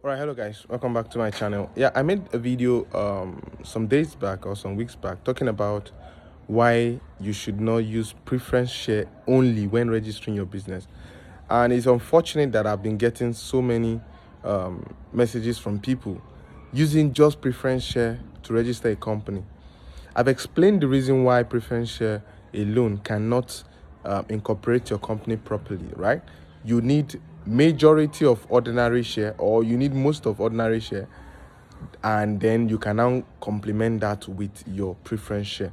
All right, hello guys, welcome back to my channel. Yeah, I made a video some days back or some weeks back talking about why you should not use preference share only when registering your business. And it's unfortunate that I've been getting so many messages from people using just preference share to register a company. I've explained the reason why preference share alone cannot incorporate your company properly, right? You need majority of ordinary share, or you need most of ordinary share, and then you can now complement that with your preference share.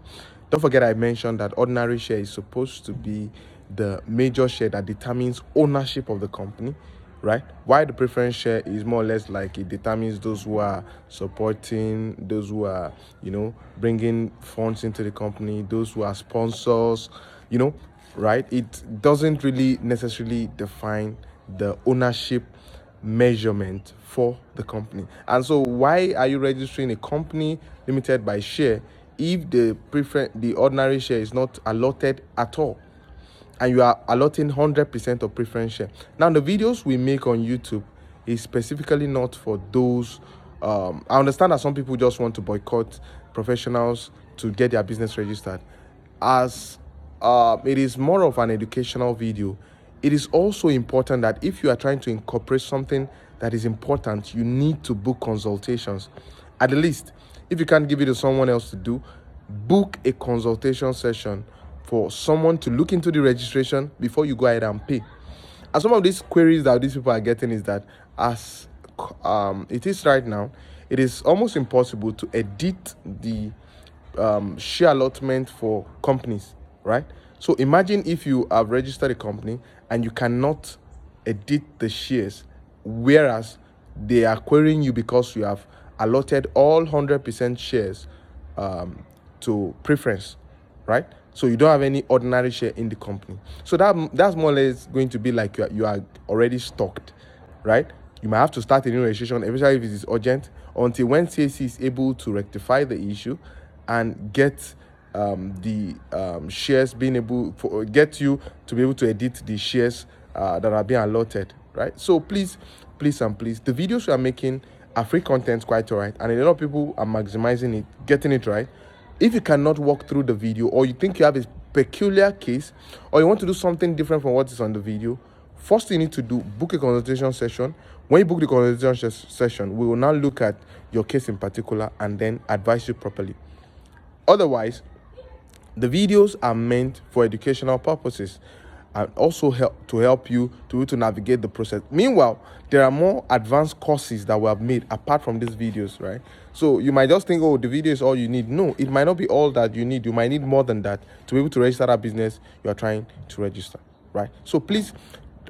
Don't forget I mentioned that ordinary share is supposed to be the major share that determines ownership of the company, right? Why the preference share is more or less like it determines those who are supporting, those who are, bringing funds into the company, those who are sponsors, right? It doesn't really necessarily define the ownership measurement for the company. And so why are you registering a company limited by share if the ordinary share is not allotted at all, and you are allotting 100% of preference share? Now, the videos we make on YouTube is specifically not for those. I understand that some people just want to boycott professionals to get their business registered. As it is more of an educational video, it is also important that if you are trying to incorporate something that is important, you need to book consultations. At the least, if you can't give it to someone else to do, book a consultation session for someone to look into the registration before you go ahead and pay. And some of these queries that these people are getting is that as it is right now, it is almost impossible to edit the share allotment for companies, right? So imagine if you have registered a company and you cannot edit the shares, whereas they are querying you because you have allotted all 100% shares to preference, right? So you don't have any ordinary share in the company. So that's more or less going to be like you are already stocked, right? You might have to start a new registration, especially if it is urgent, until when CAC is able to rectify the issue and get the shares being able for get you to be able to edit the shares that are being allotted, right? So please, the videos we are making are free content, quite all right, and a lot of people are maximizing it, getting it right. If you cannot walk through the video, or you think you have a peculiar case, or you want to do something different from what is on the video, first you need to do, book a consultation session. When you book the consultation session, we will now look at your case in particular and then advise you properly. Otherwise, the videos are meant for educational purposes and also help you to navigate the process. Meanwhile, there are more advanced courses that we have made apart from these videos, right? So you might just think, oh, the video is all you need. No, it might not be all that you need. You might need more than that to be able to register that business you are trying to register, right? So please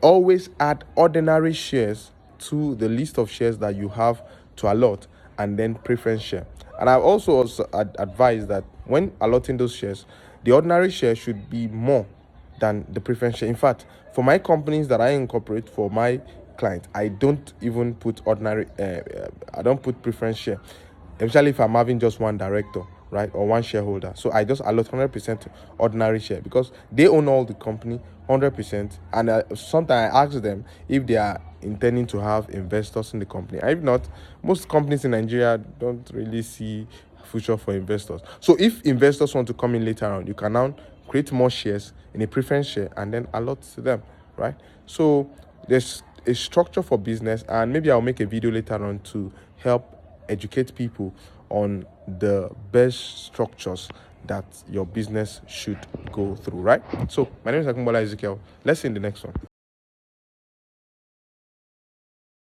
always add ordinary shares to the list of shares that you have to allot, and then preference share. And I've also advised that when allotting those shares, the ordinary share should be more than the preference share. In fact, for my companies that I incorporate for my clients, I don't even put ordinary, I don't put preference share, especially if I'm having just one director, right, or one shareholder. So I just allot 100% ordinary share because they own all the company 100%. And sometimes I ask them if they are intending to have investors in the company. And if not, most companies in Nigeria don't really see future for investors. So if investors want to come in later on, you can now create more shares in a preference share and then allot to them, right? So there's a structure for business, and maybe I'll make a video later on to help educate people on the best structures that your business should go through, right? So my name is Akumbola Ezekiel. Let's see in the next one.